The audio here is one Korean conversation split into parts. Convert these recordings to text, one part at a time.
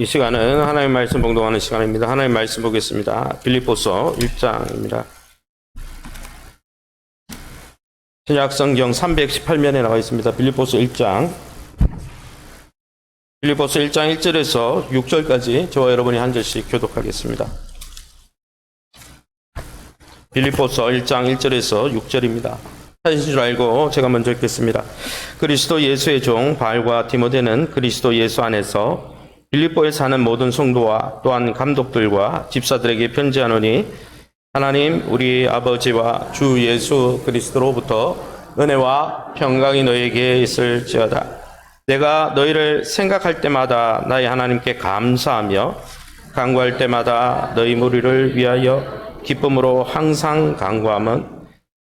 이 시간은 하나님의 말씀 봉독하는 시간입니다. 하나님의 말씀 보겠습니다. 빌립보서 1장입니다. 신약성경 318면에 나와 있습니다. 빌립보서 1장. 빌립보서 1장 1절에서 6절까지 저와 여러분이 한 절씩 교독하겠습니다. 빌립보서 1장 1절에서 6절입니다. 사실인 줄 알고 제가 먼저 읽겠습니다. 그리스도 예수의 종 바울과 디모데는 그리스도 예수 안에서 빌립보에 사는 모든 성도와 또한 감독들과 집사들에게 편지하노니 하나님 우리 아버지와 주 예수 그리스도로부터 은혜와 평강이 너에게 있을지어다. 내가 너희를 생각할 때마다 나의 하나님께 감사하며 간구할 때마다 너희 무리를 위하여 기쁨으로 항상 간구함은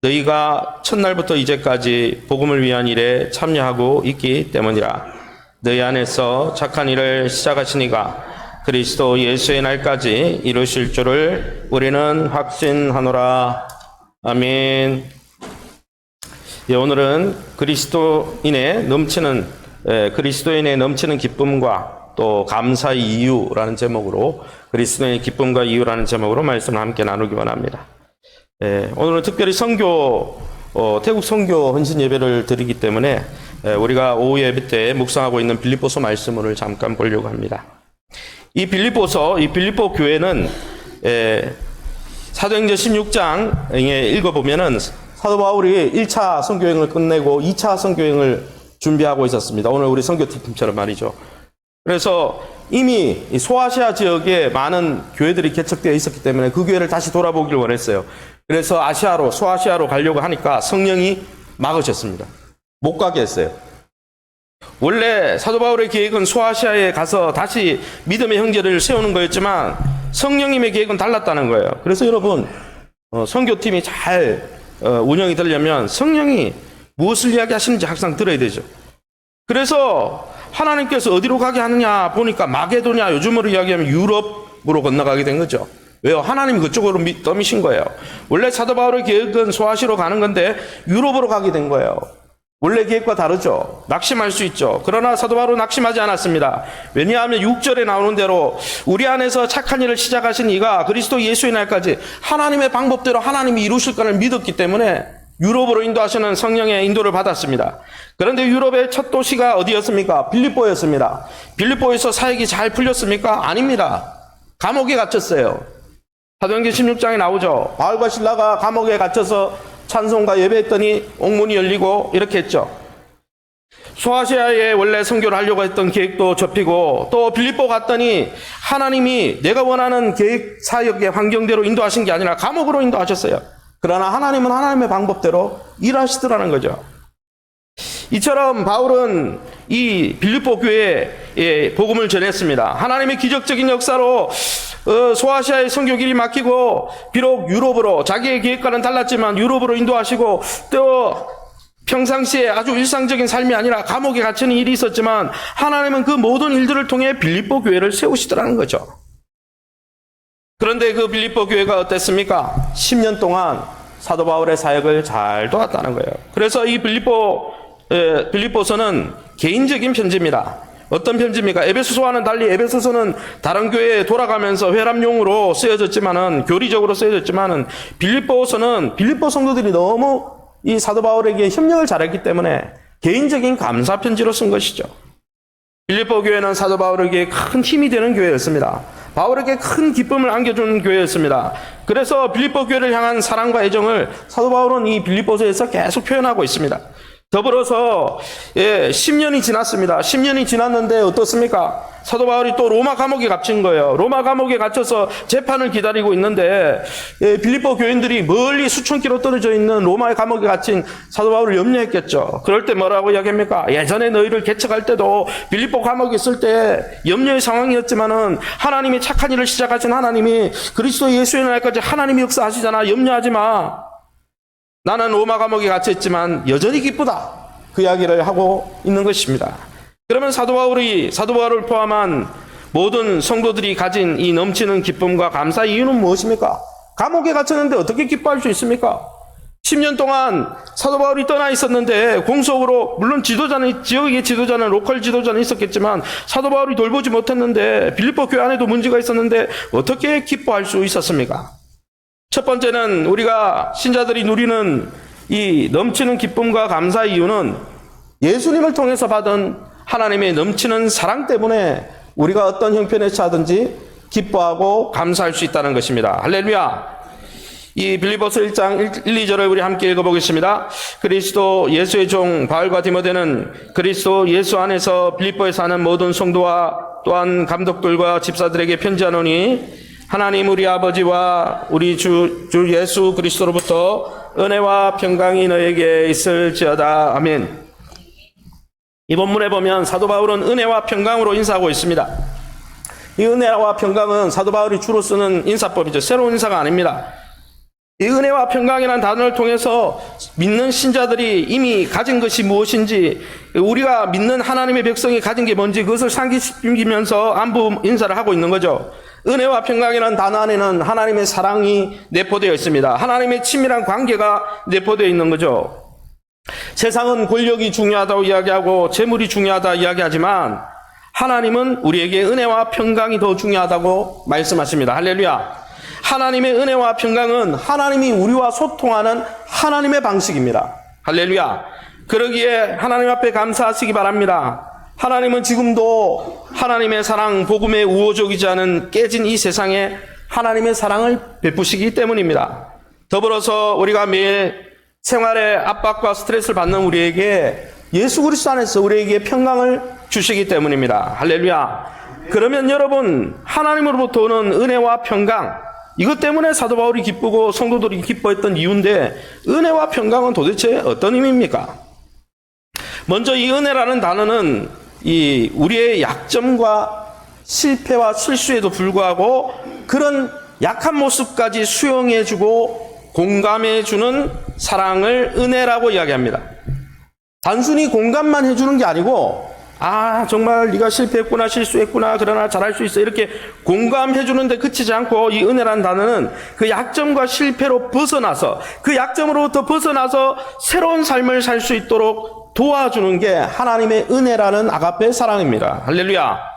너희가 첫날부터 이제까지 복음을 위한 일에 참여하고 있기 때문이라. 너희 안에서 착한 일을 시작하신 이가 그리스도 예수의 날까지 이루실 줄을 우리는 확신하노라. 아멘. 예, 오늘은 그리스도인의 넘치는 기쁨과 또 감사의 이유라는 제목으로 그리스도인의 기쁨과 이유라는 제목으로 말씀을 함께 나누기 원합니다. 오늘은 특별히 태국 선교 헌신 예배를 드리기 때문에 우리가 오후 예배 때 묵상하고 있는 빌립보서 말씀을 잠깐 보려고 합니다. 이 빌립보 교회는 사도행전 16장에 읽어보면은 사도 바울이 1차 선교행을 끝내고 2차 선교행을 준비하고 있었습니다. 오늘 우리 선교팀처럼 말이죠. 그래서 이미 소아시아 지역에 많은 교회들이 개척되어 있었기 때문에 그 교회를 다시 돌아보기를 원했어요. 그래서 소아시아로 가려고 하니까 성령이 막으셨습니다. 못 가게 했어요. 원래 사도 바울의 계획은 소아시아에 가서 다시 믿음의 형제를 세우는 거였지만 성령님의 계획은 달랐다는 거예요. 그래서 여러분 선교팀이 잘 운영이 되려면 성령이 무엇을 이야기하시는지 항상 들어야 되죠. 그래서 하나님께서 어디로 가게 하느냐 보니까 마게도냐, 요즘으로 이야기하면 유럽으로 건너가게 된 거죠. 왜요? 하나님이 그쪽으로 떠미신 거예요. 원래 사도 바울의 계획은 소아시아로 가는 건데 유럽으로 가게 된 거예요. 원래 계획과 다르죠. 낙심할 수 있죠. 그러나 사도 바울은 낙심하지 않았습니다. 왜냐하면 6절에 나오는 대로 우리 안에서 착한 일을 시작하신 이가 그리스도 예수의 날까지 하나님의 방법대로 하나님이 이루실 것을 믿었기 때문에 유럽으로 인도하시는 성령의 인도를 받았습니다. 그런데 유럽의 첫 도시가 어디였습니까? 빌립보였습니다. 빌립보에서 사역이 잘 풀렸습니까? 아닙니다. 감옥에 갇혔어요. 사도행전 16장에 나오죠. 바울과 실라가 감옥에 갇혀서 찬송과 예배했더니 옥문이 열리고 이렇게 했죠. 소아시아에 원래 선교를 하려고 했던 계획도 접히고 또 빌립보 갔더니 하나님이 내가 원하는 계획 사역의 환경대로 인도하신 게 아니라 감옥으로 인도하셨어요. 그러나 하나님은 하나님의 방법대로 일하시더라는 거죠. 이처럼 바울은 이 빌립보 교회에 복음을 전했습니다. 하나님의 기적적인 역사로 소아시아의 선교길이 막히고 비록 유럽으로 자기의 계획과는 달랐지만 유럽으로 인도하시고 또 평상시에 아주 일상적인 삶이 아니라 감옥에 갇히는 일이 있었지만 하나님은 그 모든 일들을 통해 빌립보 교회를 세우시더라는 거죠. 그런데 그 빌립보 교회가 어땠습니까? 10년 동안 사도 바울의 사역을 잘 도왔다는 거예요. 그래서 이 빌립보서는 개인적인 편지입니다. 어떤 편지입니까? 에베소서와는 달리 에베소서는 다른 교회에 돌아가면서 회람용으로 쓰여졌지만은, 교리적으로 쓰여졌지만은, 빌립보서는 빌립보 성도들이 너무 이 사도 바울에게 협력을 잘했기 때문에 개인적인 감사 편지로 쓴 것이죠. 빌립보 교회는 사도 바울에게 큰 힘이 되는 교회였습니다. 바울에게 큰 기쁨을 안겨주는 교회였습니다. 그래서 빌립보 교회를 향한 사랑과 애정을 사도 바울은 이 빌립보서에서 계속 표현하고 있습니다. 더불어서 10년이 지났습니다. 10년이 지났는데 어떻습니까? 사도 바울이 또 로마 감옥에 갇힌 거예요. 로마 감옥에 갇혀서 재판을 기다리고 있는데 빌립보 교인들이 멀리 수천 킬로 떨어져 있는 로마의 감옥에 갇힌 사도 바울을 염려했겠죠. 그럴 때 뭐라고 이야기합니까? 예전에 너희를 개척할 때도 빌립보 감옥에 있을 때 염려의 상황이었지만은 하나님이 착한 일을 시작하신 하나님이 그리스도 예수의 날까지 하나님이 역사하시잖아. 염려하지 마. 나는 로마 감옥에 갇혀있지만 여전히 기쁘다. 그 이야기를 하고 있는 것입니다. 그러면 사도 바울을 포함한 모든 성도들이 가진 이 넘치는 기쁨과 감사의 이유는 무엇입니까? 감옥에 갇혔는데 어떻게 기뻐할 수 있습니까? 10년 동안 사도 바울이 떠나 있었는데 공속으로, 물론 지역의 지도자는, 로컬 지도자는 있었겠지만 사도 바울이 돌보지 못했는데, 빌립보 교회 안에도 문제가 있었는데 어떻게 기뻐할 수 있었습니까? 첫 번째는 우리가 신자들이 누리는 이 넘치는 기쁨과 감사의 이유는 예수님을 통해서 받은 하나님의 넘치는 사랑 때문에 우리가 어떤 형편에 처하든지 기뻐하고 감사할 수 있다는 것입니다. 할렐루야. 이 빌립보서 1장 1, 2절을 우리 함께 읽어보겠습니다. 그리스도 예수의 종 바울과 디모데는 그리스도 예수 안에서 빌립보에 사는 모든 성도와 또한 감독들과 집사들에게 편지하노니, 하나님 우리 아버지와 우리 주 예수 그리스도로부터 은혜와 평강이 너에게 있을지어다. 아멘. 이 본문에 보면 사도 바울은 은혜와 평강으로 인사하고 있습니다. 이 은혜와 평강은 사도 바울이 주로 쓰는 인사법이죠. 새로운 인사가 아닙니다. 이 은혜와 평강이라는 단어를 통해서 믿는 신자들이 이미 가진 것이 무엇인지, 우리가 믿는 하나님의 백성이 가진 게 뭔지 그것을 상기시키면서 안부 인사를 하고 있는 거죠. 은혜와 평강이라는 단어 안에는 하나님의 사랑이 내포되어 있습니다. 하나님의 친밀한 관계가 내포되어 있는 거죠. 세상은 권력이 중요하다고 이야기하고 재물이 중요하다 이야기하지만 하나님은 우리에게 은혜와 평강이 더 중요하다고 말씀하십니다. 할렐루야. 하나님의 은혜와 평강은 하나님이 우리와 소통하는 하나님의 방식입니다. 할렐루야. 그러기에 하나님 앞에 감사하시기 바랍니다. 하나님은 지금도 하나님의 사랑, 복음에 우호적이지 않은 깨진 이 세상에 하나님의 사랑을 베푸시기 때문입니다. 더불어서 우리가 매일 생활의 압박과 스트레스를 받는 우리에게 예수 그리스도 안에서 우리에게 평강을 주시기 때문입니다. 할렐루야. 그러면 여러분, 하나님으로부터 오는 은혜와 평강, 이것 때문에 사도 바울이 기쁘고 성도들이 기뻐했던 이유인데, 은혜와 평강은 도대체 어떤 의미입니까? 먼저 이 은혜라는 단어는 우리의 약점과 실패와 실수에도 불구하고 그런 약한 모습까지 수용해주고 공감해주는 사랑을 은혜라고 이야기합니다. 단순히 공감만 해주는 게 아니고, 정말 네가 실패했구나, 실수했구나, 그러나 잘할 수 있어, 이렇게 공감해주는데 그치지 않고, 이 은혜라는 단어는 그 약점과 실패로 벗어나서, 그 약점으로부터 벗어나서 새로운 삶을 살 수 있도록 도와주는 게 하나님의 은혜라는 아가페 사랑입니다. 할렐루야.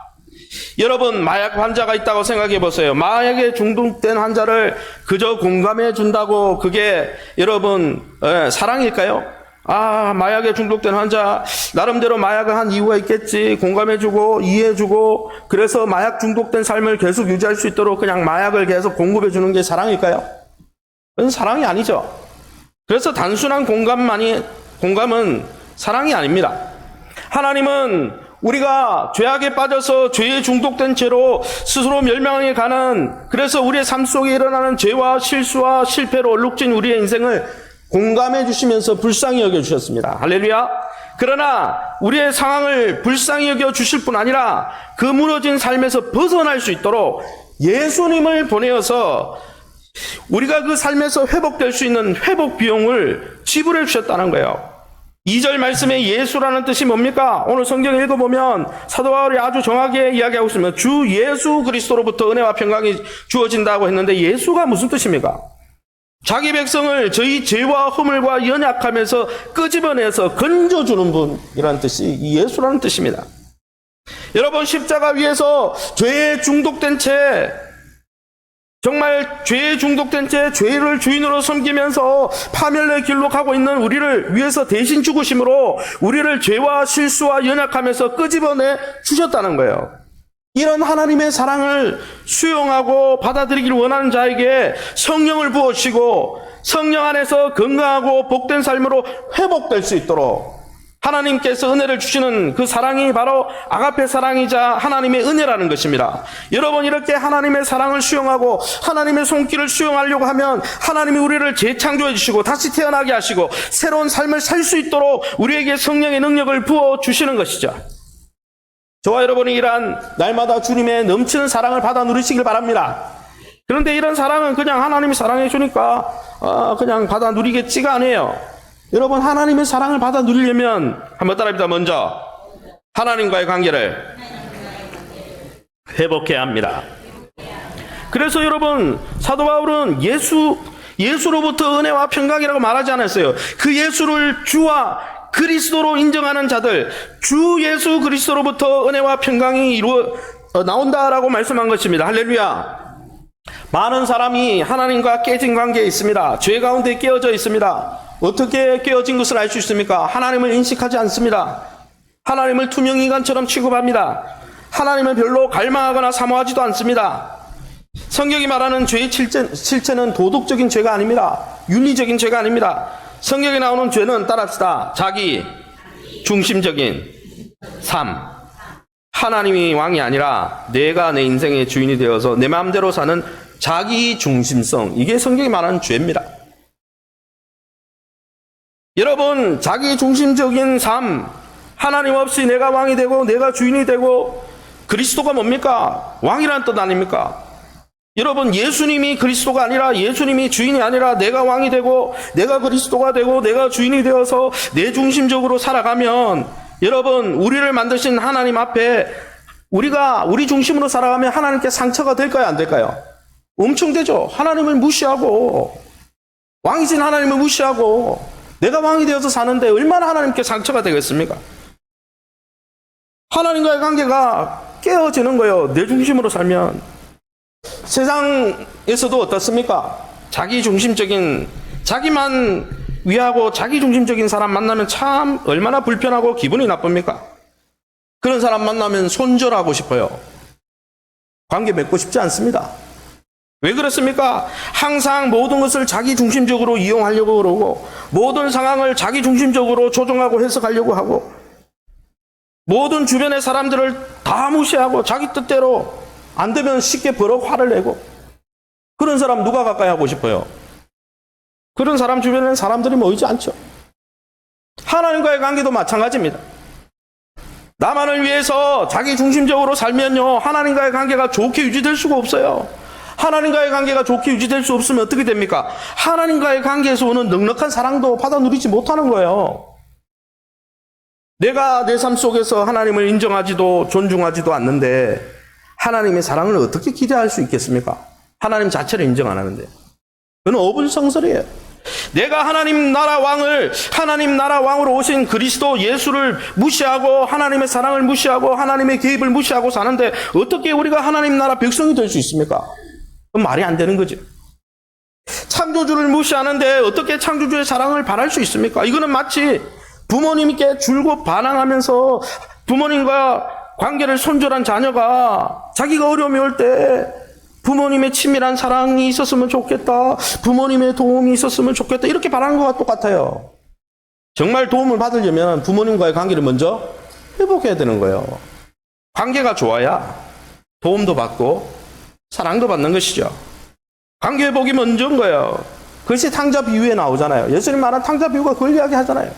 여러분, 마약 환자가 있다고 생각해 보세요. 마약에 중독된 환자를 그저 공감해 준다고 그게 여러분 사랑일까요? 마약에 중독된 환자, 나름대로 마약을 한 이유가 있겠지, 공감해주고 이해해주고, 그래서 마약 중독된 삶을 계속 유지할 수 있도록 그냥 마약을 계속 공급해주는 게 사랑일까요? 그건 사랑이 아니죠. 그래서 단순한 공감은 사랑이 아닙니다. 하나님은 우리가 죄악에 빠져서 죄에 중독된 채로 스스로 멸망에 가는, 그래서 우리의 삶 속에 일어나는 죄와 실수와 실패로 얼룩진 우리의 인생을 공감해 주시면서 불쌍히 여겨 주셨습니다. 할렐루야. 그러나 우리의 상황을 불쌍히 여겨 주실 뿐 아니라 그 무너진 삶에서 벗어날 수 있도록 예수님을 보내어서 우리가 그 삶에서 회복될 수 있는 회복 비용을 지불해 주셨다는 거예요. 2절 말씀에 예수라는 뜻이 뭡니까? 오늘 성경에 읽어보면 사도 바울이 아주 정확하게 이야기하고 있습니다. 주 예수 그리스도로부터 은혜와 평강이 주어진다고 했는데, 예수가 무슨 뜻입니까? 자기 백성을 저희 죄와 허물과 연약함에서 끄집어내서 건져주는 분이라는 뜻이 이 예수라는 뜻입니다. 여러분, 십자가 위에서 죄에 중독된 채, 정말 죄에 중독된 채 죄를 주인으로 섬기면서 파멸의 길로 가고 있는 우리를 위해서 대신 죽으심으로 우리를 죄와 실수와 연약함에서 끄집어내 주셨다는 거예요. 이런 하나님의 사랑을 수용하고 받아들이기를 원하는 자에게 성령을 부어주시고 성령 안에서 건강하고 복된 삶으로 회복될 수 있도록 하나님께서 은혜를 주시는 그 사랑이 바로 아가페 사랑이자 하나님의 은혜라는 것입니다. 여러분, 이렇게 하나님의 사랑을 수용하고 하나님의 손길을 수용하려고 하면 하나님이 우리를 재창조해 주시고 다시 태어나게 하시고 새로운 삶을 살 수 있도록 우리에게 성령의 능력을 부어주시는 것이죠. 저와 여러분이 이러한 날마다 주님의 넘치는 사랑을 받아 누리시길 바랍니다. 그런데 이런 사랑은 그냥 하나님이 사랑해 주니까 그냥 받아 누리겠지가 않아요. 여러분, 하나님의 사랑을 받아 누리려면 한번 따라합니다. 먼저 하나님과의 관계를 회복해야 합니다. 그래서 여러분, 사도 바울은 예수로부터 은혜와 평강이라고 말하지 않았어요. 그 예수를 주와 그리스도로 인정하는 자들, 주 예수 그리스도로부터 은혜와 평강이 나온다라고 말씀한 것입니다. 할렐루야. 많은 사람이 하나님과 깨진 관계에 있습니다. 죄 가운데 깨어져 있습니다. 어떻게 깨어진 것을 알 수 있습니까? 하나님을 인식하지 않습니다. 하나님을 투명인간처럼 취급합니다. 하나님을 별로 갈망하거나 사모하지도 않습니다. 성경이 말하는 죄의 실체는 도덕적인 죄가 아닙니다. 윤리적인 죄가 아닙니다. 성경에 나오는 죄는 따라합시다. 자기 중심적인 삶. 하나님이 왕이 아니라 내가 내 인생의 주인이 되어서 내 마음대로 사는 자기 중심성. 이게 성경이 말하는 죄입니다. 여러분, 자기 중심적인 삶, 하나님 없이 내가 왕이 되고 내가 주인이 되고, 그리스도가 뭡니까? 왕이란 뜻 아닙니까? 여러분, 예수님이 그리스도가 아니라, 예수님이 주인이 아니라 내가 왕이 되고 내가 그리스도가 되고 내가 주인이 되어서 내 중심적으로 살아가면, 여러분, 우리를 만드신 하나님 앞에 우리가 우리 중심으로 살아가면 하나님께 상처가 될까요, 안 될까요? 엄청 되죠. 하나님을 무시하고, 왕이신 하나님을 무시하고 내가 왕이 되어서 사는데 얼마나 하나님께 상처가 되겠습니까? 하나님과의 관계가 깨어지는 거예요. 내 중심으로 살면. 세상에서도 어떻습니까? 자기 중심적인, 자기만 위하고 자기 중심적인 사람 만나면 참 얼마나 불편하고 기분이 나쁩니까? 그런 사람 만나면 손절하고 싶어요. 관계 맺고 싶지 않습니다. 왜 그렇습니까? 항상 모든 것을 자기 중심적으로 이용하려고 그러고, 모든 상황을 자기 중심적으로 조정하고 해석하려고 하고, 모든 주변의 사람들을 다 무시하고 자기 뜻대로 안 되면 쉽게 버럭 화를 내고, 그런 사람 누가 가까이 하고 싶어요? 그런 사람 주변에는 사람들이 모이지 않죠. 하나님과의 관계도 마찬가지입니다. 나만을 위해서 자기 중심적으로 살면요, 하나님과의 관계가 좋게 유지될 수가 없어요. 하나님과의 관계가 좋게 유지될 수 없으면 어떻게 됩니까? 하나님과의 관계에서 오는 넉넉한 사랑도 받아 누리지 못하는 거예요. 내가 내 삶 속에서 하나님을 인정하지도 존중하지도 않는데 하나님의 사랑을 어떻게 기대할 수 있겠습니까? 하나님 자체를 인정 안 하는데. 그건 어불성설이에요. 내가 하나님 나라 왕으로 오신 그리스도 예수를 무시하고 하나님의 사랑을 무시하고 하나님의 개입을 무시하고 사는데 어떻게 우리가 하나님 나라 백성이 될 수 있습니까? 그건 말이 안 되는 거죠. 창조주를 무시하는데 어떻게 창조주의 사랑을 바랄 수 있습니까? 이거는 마치 부모님께 줄곧 반항하면서 부모님과 관계를 손절한 자녀가 자기가 어려움이 올 때 부모님의 친밀한 사랑이 있었으면 좋겠다, 부모님의 도움이 있었으면 좋겠다, 이렇게 바라는 것과 똑같아요. 정말 도움을 받으려면 부모님과의 관계를 먼저 회복해야 되는 거예요. 관계가 좋아야 도움도 받고 사랑도 받는 것이죠. 관계 회복이 먼저인 거예요. 그것이 탕자 비유에 나오잖아요. 예수님 말한 탕자 비유가 그걸 이야기하잖아요.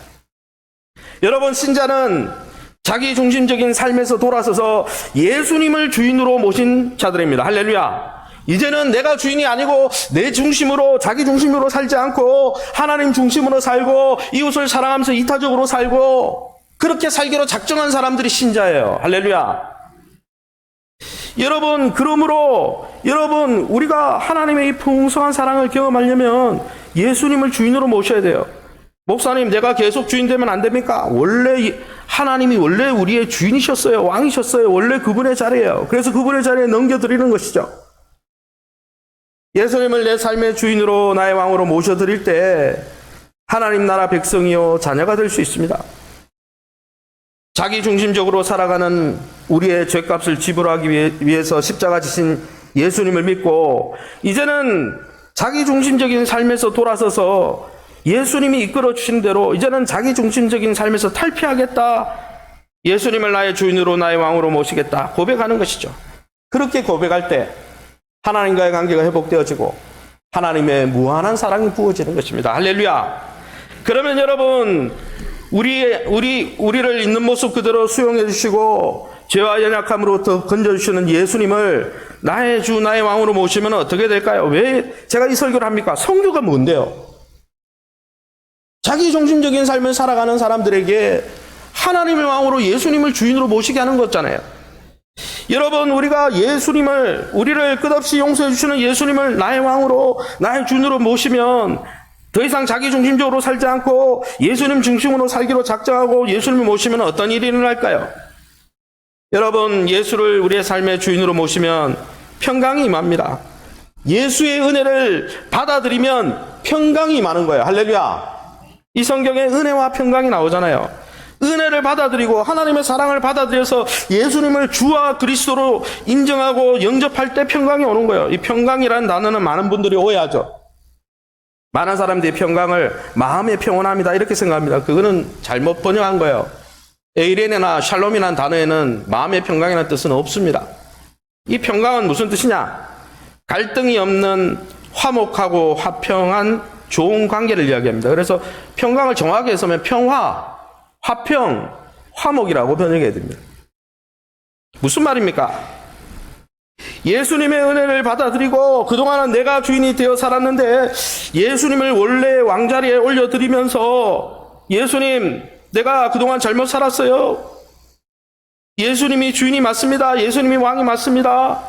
여러분, 신자는 자기 중심적인 삶에서 돌아서서 예수님을 주인으로 모신 자들입니다. 할렐루야. 이제는 내가 주인이 아니고 내 중심으로, 자기 중심으로 살지 않고 하나님 중심으로 살고 이웃을 사랑하면서 이타적으로 살고 그렇게 살기로 작정한 사람들이 신자예요. 할렐루야. 여러분, 그러므로 여러분, 우리가 하나님의 이 풍성한 사랑을 경험하려면 예수님을 주인으로 모셔야 돼요. 목사님, 내가 계속 주인 되면 안 됩니까? 원래 하나님이 원래 우리의 주인이셨어요. 왕이셨어요. 원래 그분의 자리예요. 그래서 그분의 자리에 넘겨드리는 것이죠. 예수님을 내 삶의 주인으로, 나의 왕으로 모셔드릴 때 하나님 나라 백성이요 자녀가 될 수 있습니다. 자기 중심적으로 살아가는 우리의 죄값을 지불하기 위해서 십자가 지신 예수님을 믿고 이제는 자기 중심적인 삶에서 돌아서서 예수님이 이끌어 주신 대로 이제는 자기 중심적인 삶에서 탈피하겠다, 예수님을 나의 주인으로 나의 왕으로 모시겠다 고백하는 것이죠. 그렇게 고백할 때 하나님과의 관계가 회복되어지고 하나님의 무한한 사랑이 부어지는 것입니다. 할렐루야. 그러면 여러분, 우리를 있는 모습 그대로 수용해 주시고 죄와 연약함으로부터 건져주시는 예수님을 나의 주, 나의 왕으로 모시면 어떻게 될까요? 왜 제가 이 설교를 합니까? 성교가 뭔데요? 자기 중심적인 삶을 살아가는 사람들에게 하나님의 왕으로 예수님을 주인으로 모시게 하는 거잖아요. 여러분, 우리가 우리를 끝없이 용서해 주시는 예수님을 나의 왕으로, 나의 주인으로 모시면 더 이상 자기 중심적으로 살지 않고 예수님 중심으로 살기로 작정하고 예수님을 모시면 어떤 일이 일어날까요? 여러분, 예수를 우리의 삶의 주인으로 모시면 평강이 임합니다. 예수의 은혜를 받아들이면 평강이 임하는 거예요. 할렐루야. 이 성경에 은혜와 평강이 나오잖아요. 은혜를 받아들이고 하나님의 사랑을 받아들여서 예수님을 주와 그리스도로 인정하고 영접할 때 평강이 오는 거예요. 이 평강이라는 단어는 많은 분들이 오해하죠. 많은 사람들이 평강을 마음의 평온함이다 이렇게 생각합니다. 그거는 잘못 번역한 거예요. 에이레네나 샬롬이라는 단어에는 마음의 평강이라는 뜻은 없습니다. 이 평강은 무슨 뜻이냐? 갈등이 없는 화목하고 화평한 좋은 관계를 이야기합니다. 그래서 평강을 정확하게 해서면 평화, 화평, 화목이라고 번역해야 됩니다. 무슨 말입니까? 예수님의 은혜를 받아들이고 그동안은 내가 주인이 되어 살았는데 예수님을 원래 왕자리에 올려드리면서 예수님, 내가 그동안 잘못 살았어요. 예수님이 주인이 맞습니다. 예수님이 왕이 맞습니다.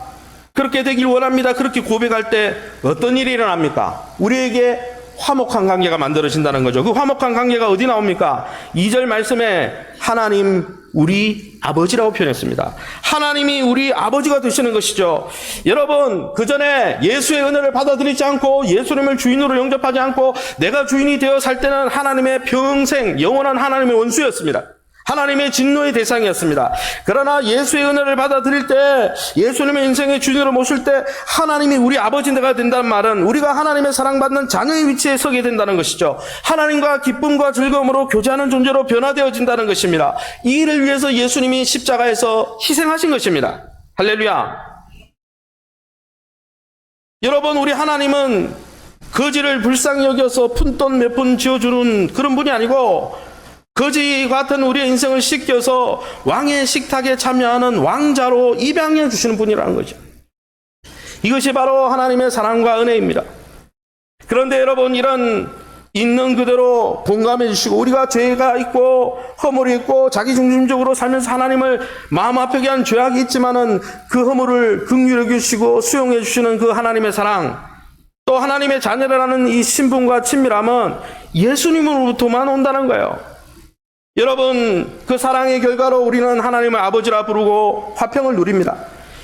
그렇게 되길 원합니다. 그렇게 고백할 때 어떤 일이 일어납니까? 우리에게 화목한 관계가 만들어진다는 거죠. 그 화목한 관계가 어디 나옵니까? 2절 말씀에 하나님 우리 아버지라고 표현했습니다. 하나님이 우리 아버지가 되시는 것이죠. 여러분, 그 전에 예수의 은혜를 받아들이지 않고 예수님을 주인으로 영접하지 않고 내가 주인이 되어 살 때는 하나님의 평생 영원한 하나님의 원수였습니다. 하나님의 진노의 대상이었습니다. 그러나 예수의 은혜를 받아들일 때, 예수님의 인생의 주인으로 모실 때 하나님이 우리 아버지가 된다는 말은 우리가 하나님의 사랑받는 자녀의 위치에 서게 된다는 것이죠. 하나님과 기쁨과 즐거움으로 교제하는 존재로 변화되어진다는 것입니다. 이 일을 위해서 예수님이 십자가에서 희생하신 것입니다. 할렐루야. 여러분, 우리 하나님은 거지를 불쌍히 여겨서 푼돈 몇 푼 지어주는 그런 분이 아니고 거지 같은 우리의 인생을 씻겨서 왕의 식탁에 참여하는 왕자로 입양해 주시는 분이라는 거죠. 이것이 바로 하나님의 사랑과 은혜입니다. 그런데 여러분, 이런 있는 그대로 공감해 주시고 우리가 죄가 있고 허물이 있고 자기중심적으로 살면서 하나님을 마음 아프게 한 죄악이 있지만은 그 허물을 긍휼히 여기시고 수용해 주시는 그 하나님의 사랑, 또 하나님의 자녀라는 이 신분과 친밀함은 예수님으로부터만 온다는 거예요. 여러분, 그 사랑의 결과로 우리는 하나님을 아버지라 부르고 화평을 누립니다.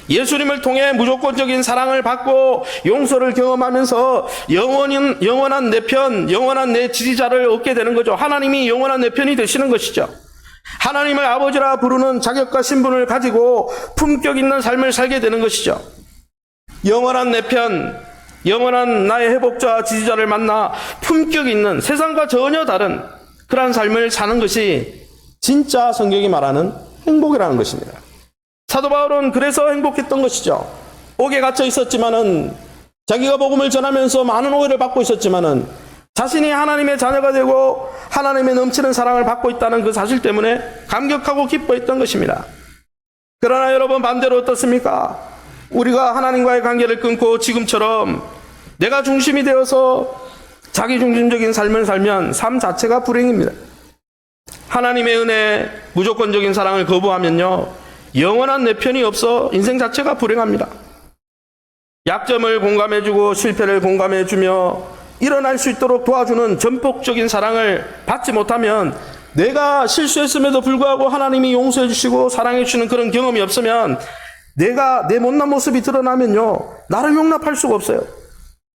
예수님을 통해 무조건적인 사랑을 받고 용서를 경험하면서 영원한 내 편, 영원한 내 지지자를 얻게 되는 거죠. 하나님이 영원한 내 편이 되시는 것이죠. 하나님을 아버지라 부르는 자격과 신분을 가지고 품격 있는 삶을 살게 되는 것이죠. 영원한 내 편, 영원한 나의 회복자, 지지자를 만나 품격 있는 세상과 전혀 다른 그러한 삶을 사는 것이 진짜 성경이 말하는 행복이라는 것입니다. 사도 바울은 그래서 행복했던 것이죠. 옥에 갇혀 있었지만은, 자기가 복음을 전하면서 많은 오해를 받고 있었지만은, 자신이 하나님의 자녀가 되고 하나님의 넘치는 사랑을 받고 있다는 그 사실 때문에 감격하고 기뻐했던 것입니다. 그러나 여러분, 반대로 어떻습니까? 우리가 하나님과의 관계를 끊고 지금처럼 내가 중심이 되어서 자기 중심적인 삶을 살면 삶 자체가 불행입니다. 하나님의 은혜, 무조건적인 사랑을 거부하면요, 영원한 내 편이 없어 인생 자체가 불행합니다. 약점을 공감해주고 실패를 공감해주며 일어날 수 있도록 도와주는 전폭적인 사랑을 받지 못하면, 내가 실수했음에도 불구하고 하나님이 용서해 주시고 사랑해 주시는 그런 경험이 없으면, 내가 내 못난 모습이 드러나면요, 나를 용납할 수가 없어요.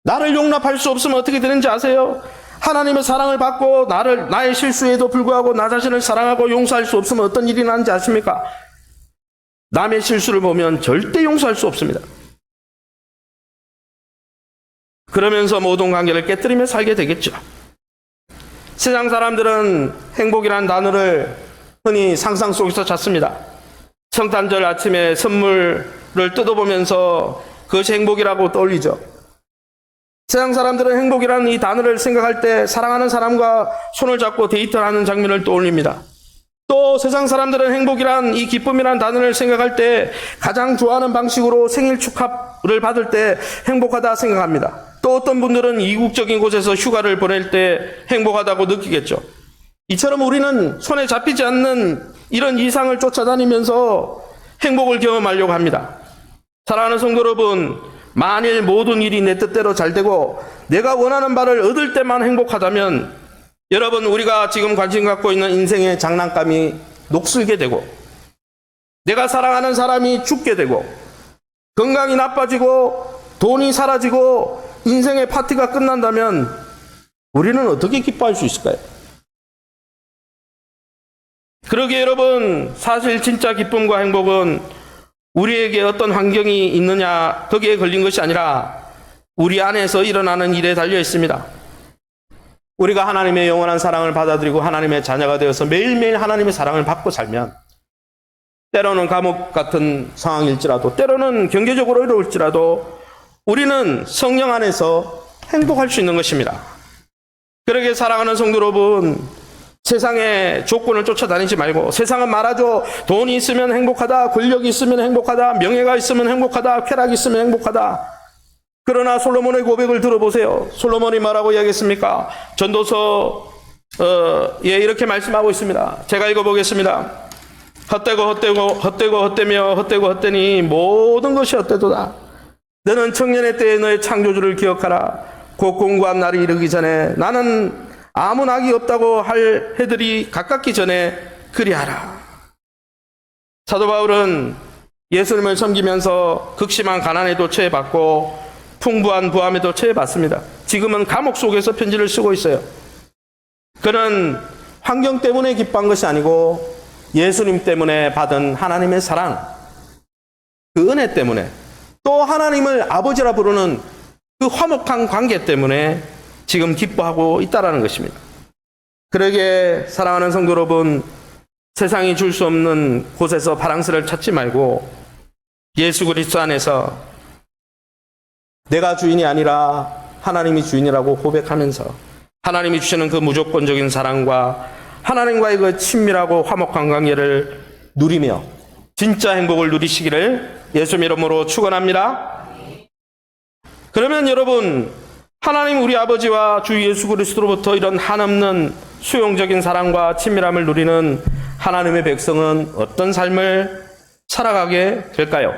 나를 용납할 수 없으면 어떻게 되는지 아세요? 하나님의 사랑을 받고 나의 실수에도 불구하고 나 자신을 사랑하고 용서할 수 없으면 어떤 일이 나는지 아십니까? 남의 실수를 보면 절대 용서할 수 없습니다. 그러면서 모든 관계를 깨뜨리며 살게 되겠죠. 세상 사람들은 행복이라는 단어를 흔히 상상 속에서 찾습니다. 성탄절 아침에 선물을 뜯어보면서 그것이 행복이라고 떠올리죠. 세상 사람들은 행복이라는 이 단어를 생각할 때 사랑하는 사람과 손을 잡고 데이트를 하는 장면을 떠올립니다. 또 세상 사람들은 행복이란 이 기쁨이란 단어를 생각할 때 가장 좋아하는 방식으로 생일 축하를 받을 때 행복하다 생각합니다. 또 어떤 분들은 이국적인 곳에서 휴가를 보낼 때 행복하다고 느끼겠죠. 이처럼 우리는 손에 잡히지 않는 이런 이상을 쫓아다니면서 행복을 경험하려고 합니다. 사랑하는 성도 여러분, 만일 모든 일이 내 뜻대로 잘 되고 내가 원하는 바를 얻을 때만 행복하다면 여러분, 우리가 지금 관심 갖고 있는 인생의 장난감이 녹슬게 되고 내가 사랑하는 사람이 죽게 되고 건강이 나빠지고 돈이 사라지고 인생의 파티가 끝난다면 우리는 어떻게 기뻐할 수 있을까요? 그러기에 여러분, 사실 진짜 기쁨과 행복은 우리에게 어떤 환경이 있느냐 거기에 걸린 것이 아니라 우리 안에서 일어나는 일에 달려 있습니다. 우리가 하나님의 영원한 사랑을 받아들이고 하나님의 자녀가 되어서 매일매일 하나님의 사랑을 받고 살면 때로는 감옥 같은 상황일지라도 때로는 경제적으로 어려울지라도 우리는 성령 안에서 행복할 수 있는 것입니다. 그러게 사랑하는 성도 여러분, 세상의 조건을 쫓아다니지 말고, 세상은 말하죠. 돈이 있으면 행복하다, 권력이 있으면 행복하다, 명예가 있으면 행복하다, 쾌락이 있으면 행복하다. 그러나 솔로몬의 고백을 들어보세요. 솔로몬이 뭐라고 이야기했습니까? 전도서 이렇게 말씀하고 있습니다. 제가 읽어보겠습니다. 헛되니 모든 것이 헛되도다. 너는 청년의 때에 너의 창조주를 기억하라. 곧 공고한 날이 이르기 전에 나는 아무 낙이 없다고 할 해들이 가깝기 전에 그리하라. 사도 바울은 예수님을 섬기면서 극심한 가난에도 처해봤고 풍부한 부함에도 처해봤습니다. 지금은 감옥 속에서 편지를 쓰고 있어요. 그는 환경 때문에 기뻐한 것이 아니고 예수님 때문에 받은 하나님의 사랑, 그 은혜 때문에 또 하나님을 아버지라 부르는 그 화목한 관계 때문에 지금 기뻐하고 있다는 것입니다. 그러기에 사랑하는 성도 여러분, 세상이 줄 수 없는 곳에서 바랑스를 찾지 말고 예수 그리스도 안에서 내가 주인이 아니라 하나님이 주인이라고 고백하면서 하나님이 주시는 그 무조건적인 사랑과 하나님과의 그 친밀하고 화목한 관계를 누리며 진짜 행복을 누리시기를 예수님 이름으로 축원합니다. 그러면 여러분, 하나님 우리 아버지와 주 예수 그리스도로부터 이런 한없는 수용적인 사랑과 친밀함을 누리는 하나님의 백성은 어떤 삶을 살아가게 될까요?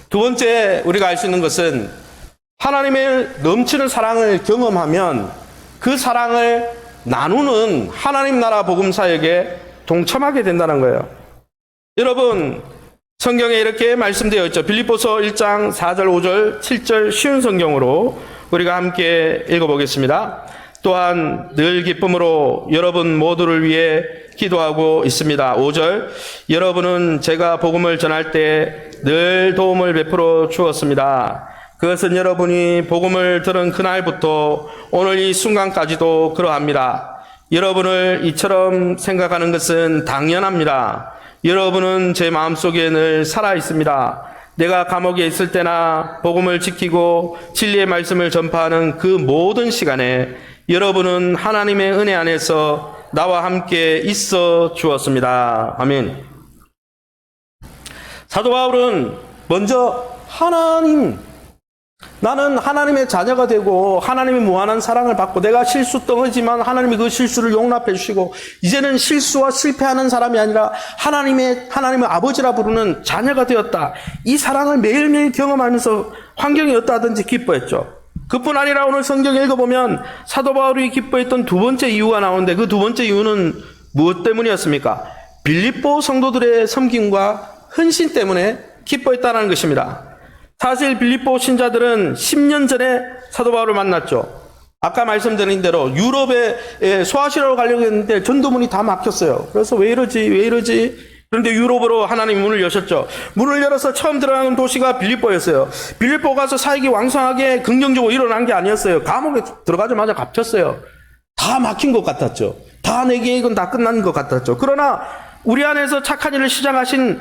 두 번째 우리가 알 수 있는 것은 하나님의 넘치는 사랑을 경험하면 그 사랑을 나누는 하나님 나라 복음사역에 동참하게 된다는 거예요. 여러분, 성경에 이렇게 말씀되어 있죠. 빌립보서 1장 4절, 5절, 7절 쉬운 성경으로 우리가 함께 읽어보겠습니다. 또한 늘 기쁨으로 여러분 모두를 위해 기도하고 있습니다. 5절, 여러분은 제가 복음을 전할 때 늘 도움을 베풀어 주었습니다. 그것은 여러분이 복음을 들은 그날부터 오늘 이 순간까지도 그러합니다. 여러분을 이처럼 생각하는 것은 당연합니다. 여러분은 제 마음속에 늘 살아 있습니다. 내가 감옥에 있을 때나 복음을 지키고 진리의 말씀을 전파하는 그 모든 시간에 여러분은 하나님의 은혜 안에서 나와 함께 있어 주었습니다. 아멘. 사도 바울은 먼저 나는 하나님의 자녀가 되고 하나님의 무한한 사랑을 받고 내가 실수덩어지만 하나님이 그 실수를 용납해 주시고 이제는 실수와 실패하는 사람이 아니라 하나님의 아버지라 부르는 자녀가 되었다. 이 사랑을 매일매일 경험하면서 환경이 어떠하든지 기뻐했죠. 그뿐 아니라 오늘 성경 읽어보면 사도 바울이 기뻐했던 두 번째 이유가 나오는데 그 두 번째 이유는 무엇 때문이었습니까? 빌립보 성도들의 섬김과 헌신 때문에 기뻐했다는 것입니다. 사실 빌립보 신자들은 10년 전에 사도 바울을 만났죠. 아까 말씀드린 대로 유럽에 소아시라로 가려고 했는데 전도문이 다 막혔어요. 그래서 왜 이러지? 그런데 유럽으로 하나님 문을 여셨죠. 문을 열어서 처음 들어가는 도시가 빌립보였어요. 빌립보 가서 사역이 왕성하게 긍정적으로 일어난 게 아니었어요. 감옥에 들어가자마자 갇혔어요. 다 막힌 것 같았죠. 다 내 계획은 다 끝난 것 같았죠. 그러나 우리 안에서 착한 일을 시작하신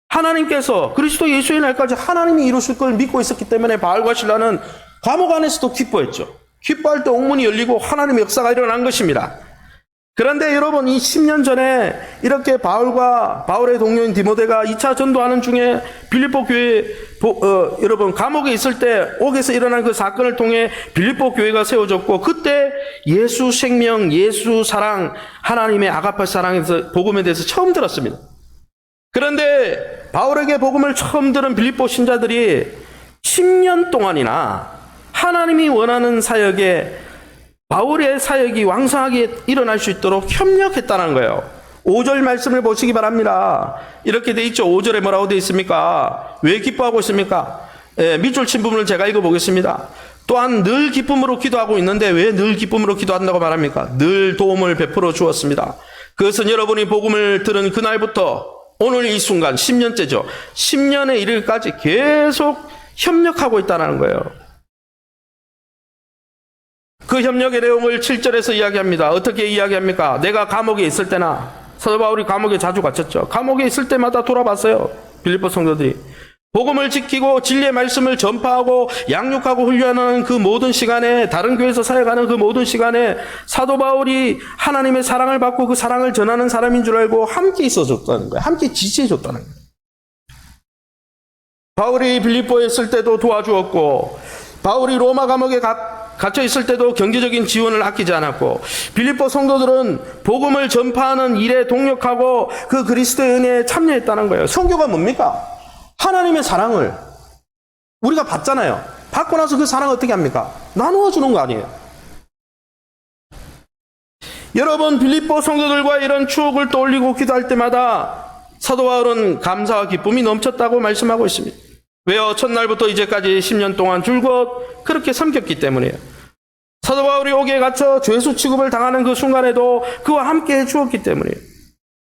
하나님께서 그리스도 예수의 날까지 하나님이 이루실 걸 믿고 있었기 때문에 바울과 실라는 감옥 안에서도 기뻐했죠. 기뻐할 때 옥문이 열리고 하나님의 역사가 일어난 것입니다. 그런데 여러분, 이 10년 전에 이렇게 바울과 바울의 동료인 디모데가 2차 전도하는 중에 빌립보 교회 여러분 감옥에 있을 때 옥에서 일어난 그 사건을 통해 빌립보 교회가 세워졌고 그때 예수 생명, 예수 사랑, 하나님의 아가페 사랑에서 복음에 대해서 처음 들었습니다. 그런데 바울에게 복음을 처음 들은 빌립보 신자들이 10년 동안이나 하나님이 원하는 사역에 바울의 사역이 왕성하게 일어날 수 있도록 협력했다는 거예요. 5절 말씀을 보시기 바랍니다. 이렇게 돼 있죠. 5절에 뭐라고 돼 있습니까? 왜 기뻐하고 있습니까? 밑줄 친 부분을 제가 읽어보겠습니다. 또한 늘 기쁨으로 기도하고 있는데 왜 늘 기쁨으로 기도한다고 말합니까? 늘 도움을 베풀어 주었습니다. 그것은 여러분이 복음을 들은 그날부터 오늘 이 순간 10년째죠. 10년에 이르기까지 계속 협력하고 있다는 거예요. 그 협력의 내용을 7절에서 이야기합니다. 어떻게 이야기합니까? 내가 감옥에 있을 때나, 사도 바울이 감옥에 자주 갇혔죠. 감옥에 있을 때마다 돌아봤어요. 빌립보 성도들이. 복음을 지키고 진리의 말씀을 전파하고 양육하고 훈련하는 그 모든 시간에, 다른 교회에서 사역하는 그 모든 시간에 사도 바울이 하나님의 사랑을 받고 그 사랑을 전하는 사람인 줄 알고 함께 있어줬다는 거예요. 함께 지지해줬다는 거예요. 바울이 빌립보에 있을 때도 도와주었고, 바울이 로마 감옥에 갇혀 있을 때도 경제적인 지원을 아끼지 않았고, 빌립보 성도들은 복음을 전파하는 일에 동력하고 그 그리스도의 은혜에 참여했다는 거예요. 선교가 뭡니까? 하나님의 사랑을 우리가 받잖아요. 받고 나서 그 사랑을 어떻게 합니까? 나누어 주는 거 아니에요. 여러분, 빌립보 성도들과 이런 추억을 떠올리고 기도할 때마다 사도 바울은 감사와 기쁨이 넘쳤다고 말씀하고 있습니다. 왜요? 첫날부터 이제까지 10년 동안 줄곧 그렇게 섬겼기 때문이에요. 사도 바울이 옥에 갇혀 죄수 취급을 당하는 그 순간에도 그와 함께 해 주었기 때문이에요.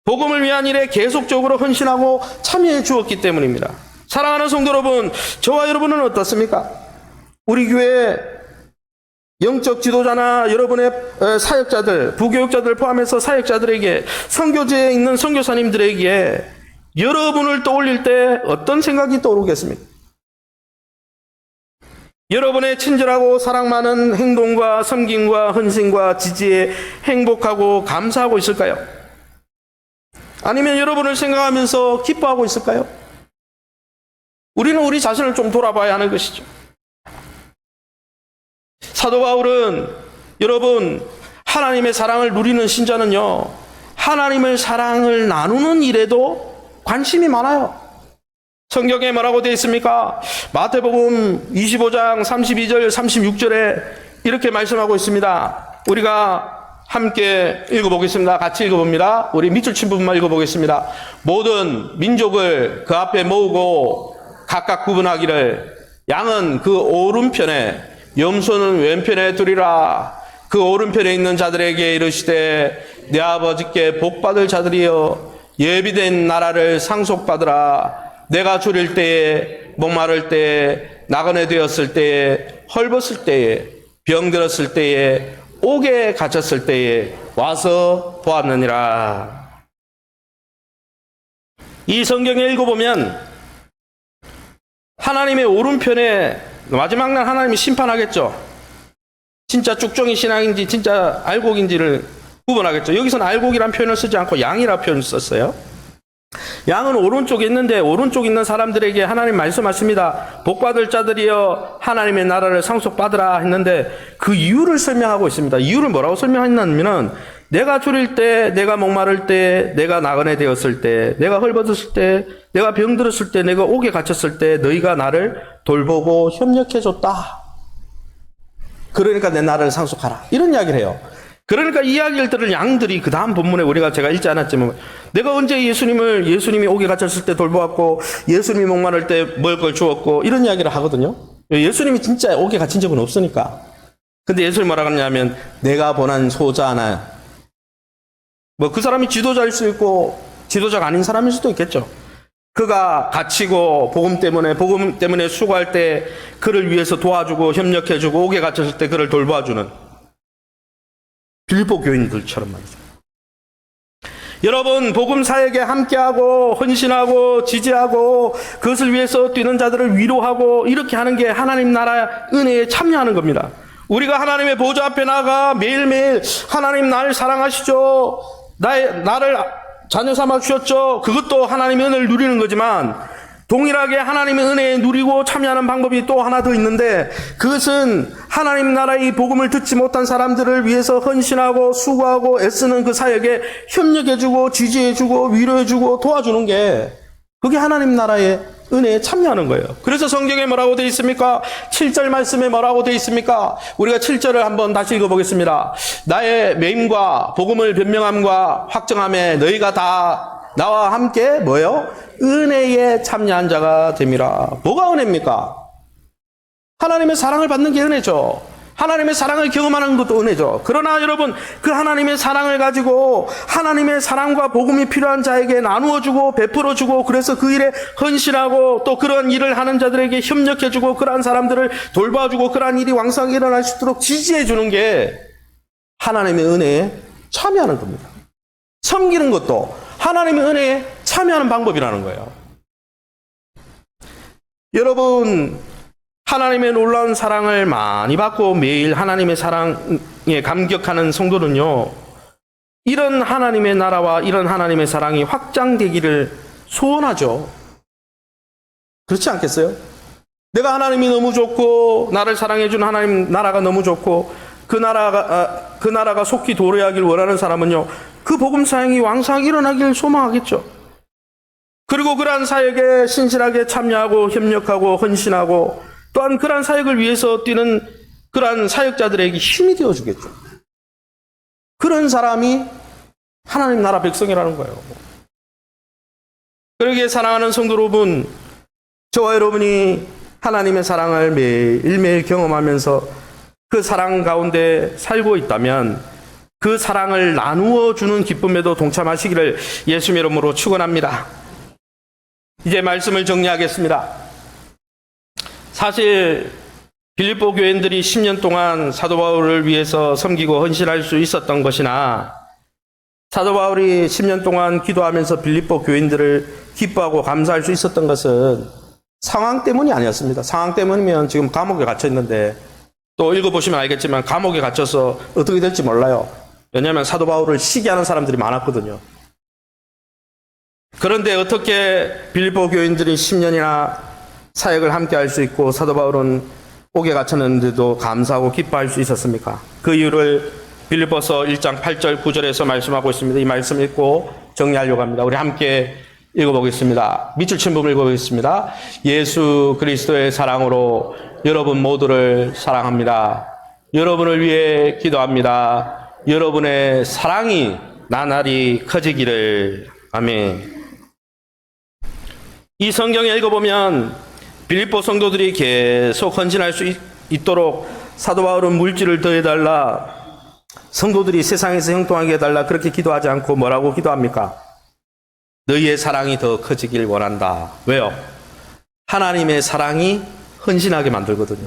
복음을 위한 일에 계속적으로 헌신하고 참여해 주었기 때문입니다. 사랑하는 성도 여러분, 저와 여러분은 어떻습니까? 우리 교회 영적 지도자나 여러분의 사역자들, 부교육자들 포함해서 사역자들에게, 선교지에 있는 선교사님들에게 여러분을 떠올릴 때 어떤 생각이 떠오르겠습니까? 여러분의 친절하고 사랑 많은 행동과 섬김과 헌신과 지지에 행복하고 감사하고 있을까요? 아니면 여러분을 생각하면서 기뻐하고 있을까요? 우리는 우리 자신을 좀 돌아봐야 하는 것이죠. 사도 바울은, 여러분, 하나님의 사랑을 누리는 신자는요, 하나님의 사랑을 나누는 일에도 관심이 많아요. 성경에 뭐라고 되어 있습니까? 마태복음 25장 32절 36절에 이렇게 말씀하고 있습니다. 우리가 함께 읽어보겠습니다. 같이 읽어봅니다. 우리 밑줄 친 부분만 읽어보겠습니다. 모든 민족을 그 앞에 모으고 각각 구분하기를, 양은 그 오른편에, 염소는 왼편에 두리라. 그 오른편에 있는 자들에게 이르시되, 내 아버지께 복받을 자들이여 예비된 나라를 상속받으라. 내가 줄일 때에, 목마를 때에, 나그네 되었을 때에, 헐벗을 때에, 병들었을 때에, 옥에 갇혔을 때에 와서 보았느니라. 이 성경에 읽어보면 하나님의 오른편에 마지막 날 하나님이 심판하겠죠. 진짜 쭉정이 신앙인지 진짜 알곡인지를 구분하겠죠. 여기서는 알곡이란 표현을 쓰지 않고 양이라는 표현을 썼어요. 양은 오른쪽에 있는데, 오른쪽 있는 사람들에게 하나님 말씀하십니다. 복받을 자들이여 하나님의 나라를 상속받으라 했는데, 그 이유를 설명하고 있습니다. 이유를 뭐라고 설명했냐면, 내가 줄일 때, 내가 목마를 때, 내가 나그네 되었을 때, 내가 헐벗었을 때, 내가 병들었을 때, 내가 옥에 갇혔을 때 너희가 나를 돌보고 협력해줬다. 그러니까 내 나라를 상속하라. 이런 이야기를 해요. 그러니까 이 이야기를 들을 양들이 그 다음 본문에 제가 읽지 않았지만, 내가 언제 예수님이 옥에 갇혔을 때 돌보았고, 예수님이 목마를 때 먹을 걸 주었고, 이런 이야기를 하거든요. 예수님이 진짜 옥에 갇힌 적은 없으니까. 근데 예수님이 뭐라고 하냐면, 내가 보낸 소자 하나. 그 사람이 지도자일 수 있고, 지도자가 아닌 사람일 수도 있겠죠. 그가 갇히고 복음 때문에 수고할 때 그를 위해서 도와주고 협력해주고, 옥에 갇혔을 때 그를 돌봐주는 빌립보 교인들처럼 말이죠. 여러분, 복음 사역에 함께하고 헌신하고 지지하고 그것을 위해서 뛰는 자들을 위로하고, 이렇게 하는 게 하나님 나라 은혜에 참여하는 겁니다. 우리가 하나님의 보좌 앞에 나가 매일매일 하나님 나를 사랑하시죠, 나를 자녀 삼아 주셨죠, 그것도 하나님의 은혜를 누리는 거지만, 동일하게 하나님의 은혜에 누리고 참여하는 방법이 또 하나 더 있는데, 그것은 하나님 나라의 복음을 듣지 못한 사람들을 위해서 헌신하고 수고하고 애쓰는 그 사역에 협력해주고 지지해주고 위로해주고 도와주는 게, 그게 하나님 나라의 은혜에 참여하는 거예요. 그래서 성경에 뭐라고 되어 있습니까? 7절 말씀에 뭐라고 되어 있습니까? 우리가 7절을 한번 다시 읽어보겠습니다. 나의 매임과 복음을 변명함과 확정함에 너희가 다 나와 함께 뭐예요? 은혜에 참여한 자가 됨이라. 뭐가 은혜입니까? 하나님의 사랑을 받는 게 은혜죠. 하나님의 사랑을 경험하는 것도 은혜죠. 그러나 여러분, 그 하나님의 사랑을 가지고 하나님의 사랑과 복음이 필요한 자에게 나누어주고 베풀어주고, 그래서 그 일에 헌신하고 또 그런 일을 하는 자들에게 협력해주고 그러한 사람들을 돌봐주고 그러한 일이 왕성하게 일어날 수 있도록 지지해주는 게 하나님의 은혜에 참여하는 겁니다. 섬기는 것도 하나님의 은혜에 참여하는 방법이라는 거예요. 여러분, 하나님의 놀라운 사랑을 많이 받고 매일 하나님의 사랑에 감격하는 성도는요, 이런 하나님의 나라와 이런 하나님의 사랑이 확장되기를 소원하죠. 그렇지 않겠어요? 내가 하나님이 너무 좋고 나를 사랑해준 하나님 나라가 너무 좋고 그 나라가 속히 도래하길 원하는 사람은요, 그 복음 사역이 왕성하게 일어나기를 소망하겠죠. 그리고 그러한 사역에 신실하게 참여하고 협력하고 헌신하고, 또한 그러한 사역을 위해서 뛰는 그러한 사역자들에게 힘이 되어주겠죠. 그런 사람이 하나님 나라 백성이라는 거예요. 그러기에 사랑하는 성도 여러분, 저와 여러분이 하나님의 사랑을 매일매일 경험하면서 그 사랑 가운데 살고 있다면 그 사랑을 나누어 주는 기쁨에도 동참하시기를 예수님의 이름으로 축원합니다. 이제 말씀을 정리하겠습니다. 사실 빌립보 교인들이 10년 동안 사도 바울을 위해서 섬기고 헌신할 수 있었던 것이나, 사도 바울이 10년 동안 기도하면서 빌립보 교인들을 기뻐하고 감사할 수 있었던 것은 상황 때문이 아니었습니다. 상황 때문이면 지금 감옥에 갇혀 있는데, 또 읽어보시면 알겠지만 감옥에 갇혀서 어떻게 될지 몰라요. 왜냐하면 사도 바울을 시기하는 사람들이 많았거든요. 그런데 어떻게 빌립보 교인들이 10년이나 사역을 함께 할 수 있고 사도 바울은 옥에 갇혔는데도 감사하고 기뻐할 수 있었습니까? 그 이유를 빌립보서 1장 8절 9절에서 말씀하고 있습니다. 이 말씀 읽고 정리하려고 합니다. 우리 함께 읽어보겠습니다. 밑줄 친 부분 읽어보겠습니다. 예수 그리스도의 사랑으로 여러분 모두를 사랑합니다. 여러분을 위해 기도합니다. 여러분의 사랑이 나날이 커지기를. 아멘. 이 성경에 읽어보면 빌립보 성도들이 계속 헌신할 수 있도록 사도 바울은 물질을 더해달라, 성도들이 세상에서 형통하게 해달라, 그렇게 기도하지 않고 뭐라고 기도합니까? 너희의 사랑이 더 커지길 원한다. 왜요? 하나님의 사랑이 헌신하게 만들거든요.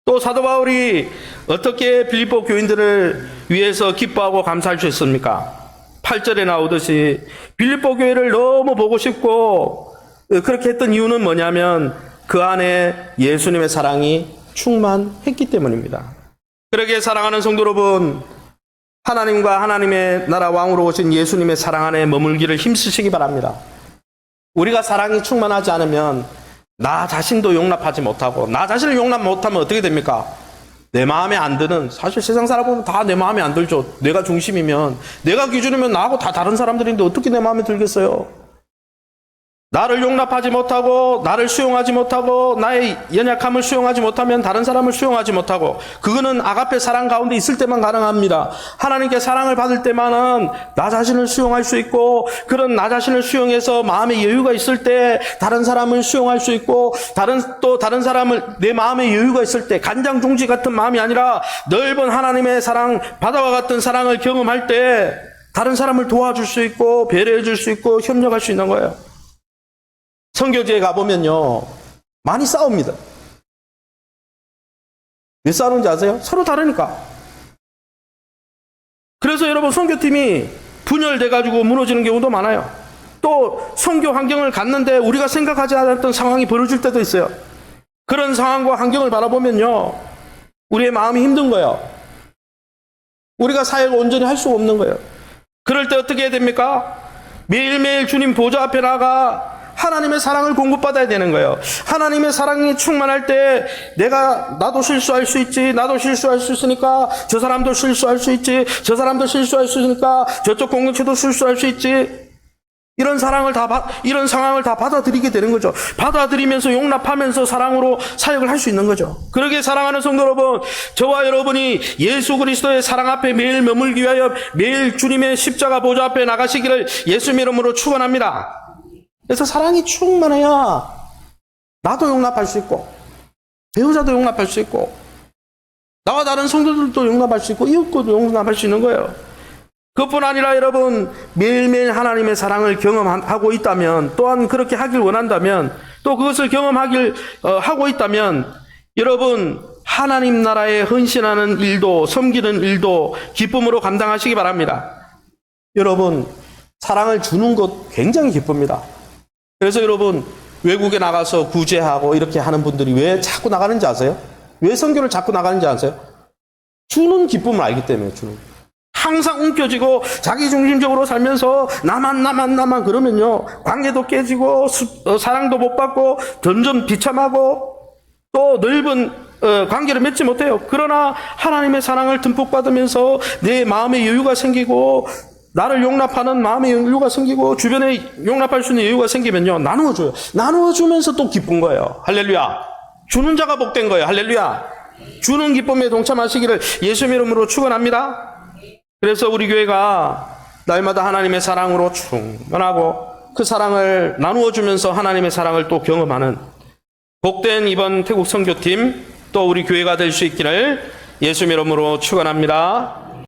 또 사도 바울이 어떻게 빌립보 교인들을 위해서 기뻐하고 감사할 수 있습니까? 8절에 나오듯이 빌립보 교회를 너무 보고 싶고 그렇게 했던 이유는 뭐냐면 그 안에 예수님의 사랑이 충만했기 때문입니다. 그러기에 사랑하는 성도 여러분, 하나님과 하나님의 나라 왕으로 오신 예수님의 사랑 안에 머물기를 힘쓰시기 바랍니다. 우리가 사랑이 충만하지 않으면 나 자신도 용납하지 못하고, 나 자신을 용납 못하면 어떻게 됩니까? 내 마음에 안 드는, 사실 세상 사람 보면 다 내 마음에 안 들죠. 내가 중심이면, 내가 기준이면 나하고 다 다른 사람들인데 어떻게 내 마음에 들겠어요? 나를 용납하지 못하고, 나를 수용하지 못하고, 나의 연약함을 수용하지 못하면 다른 사람을 수용하지 못하고, 그거는 아가페 사랑 가운데 있을 때만 가능합니다. 하나님께 사랑을 받을 때만은 나 자신을 수용할 수 있고, 그런 나 자신을 수용해서 마음의 여유가 있을 때 다른 사람을 수용할 수 있고, 다른 사람을 내 마음의 여유가 있을 때, 간장종지 같은 마음이 아니라 넓은 하나님의 사랑, 바다와 같은 사랑을 경험할 때 다른 사람을 도와줄 수 있고 배려해 줄 수 있고 협력할 수 있는 거예요. 선교지에 가보면요, 많이 싸웁니다. 왜 싸우는지 아세요? 서로 다르니까. 그래서 여러분, 선교팀이 분열돼가지고 무너지는 경우도 많아요. 또 선교 환경을 갔는데 우리가 생각하지 않았던 상황이 벌어질 때도 있어요. 그런 상황과 환경을 바라보면요, 우리의 마음이 힘든 거예요. 우리가 사역을 온전히 할 수가 없는 거예요. 그럴 때 어떻게 해야 됩니까? 매일매일 주님 보좌 앞에 나가 하나님의 사랑을 공급받아야 되는 거예요. 하나님의 사랑이 충만할 때 나도 실수할 수 있지, 나도 실수할 수 있으니까 저 사람도 실수할 수 있지, 저 사람도 실수할 수 있으니까 저쪽 공동체도 실수할 수 있지. 이런 상황을 다 받아들이게 되는 거죠. 받아들이면서 용납하면서 사랑으로 사역을 할 수 있는 거죠. 그러기에 사랑하는 성도 여러분, 저와 여러분이 예수 그리스도의 사랑 앞에 매일 머물기 위하여 매일 주님의 십자가 보좌 앞에 나가시기를 예수님 이름으로 축원합니다. 그래서 사랑이 충만해야 나도 용납할 수 있고 배우자도 용납할 수 있고 나와 다른 성도들도 용납할 수 있고 이웃도 용납할 수 있는 거예요. 그뿐 아니라 여러분 매일매일 하나님의 사랑을 경험하고 있다면, 또한 그렇게 하길 원한다면, 또 그것을 하고 있다면 여러분 하나님 나라에 헌신하는 일도 섬기는 일도 기쁨으로 감당하시기 바랍니다. 여러분 사랑을 주는 것 굉장히 기쁩니다. 그래서 여러분 외국에 나가서 구제하고 이렇게 하는 분들이 왜 자꾸 나가는지 아세요? 왜 선교를 자꾸 나가는지 아세요? 주는 기쁨을 알기 때문에. 항상 움켜쥐고 자기중심적으로 살면서 나만 그러면요 관계도 깨지고 사랑도 못 받고 점점 비참하고 또 넓은 관계를 맺지 못해요. 그러나 하나님의 사랑을 듬뿍 받으면서 내 마음의 여유가 생기고 나를 용납하는 마음의 여유가 생기고 주변에 용납할 수 있는 여유가 생기면요 나누어줘요. 나누어주면서 또 기쁜 거예요. 할렐루야. 주는 자가 복된 거예요. 할렐루야. 주는 기쁨에 동참하시기를 예수님 이름으로 축원합니다. 그래서 우리 교회가 날마다 하나님의 사랑으로 충만하고 그 사랑을 나누어주면서 하나님의 사랑을 또 경험하는 복된 이번 태국 선교팀 또 우리 교회가 될 수 있기를 예수님 이름으로 축원합니다.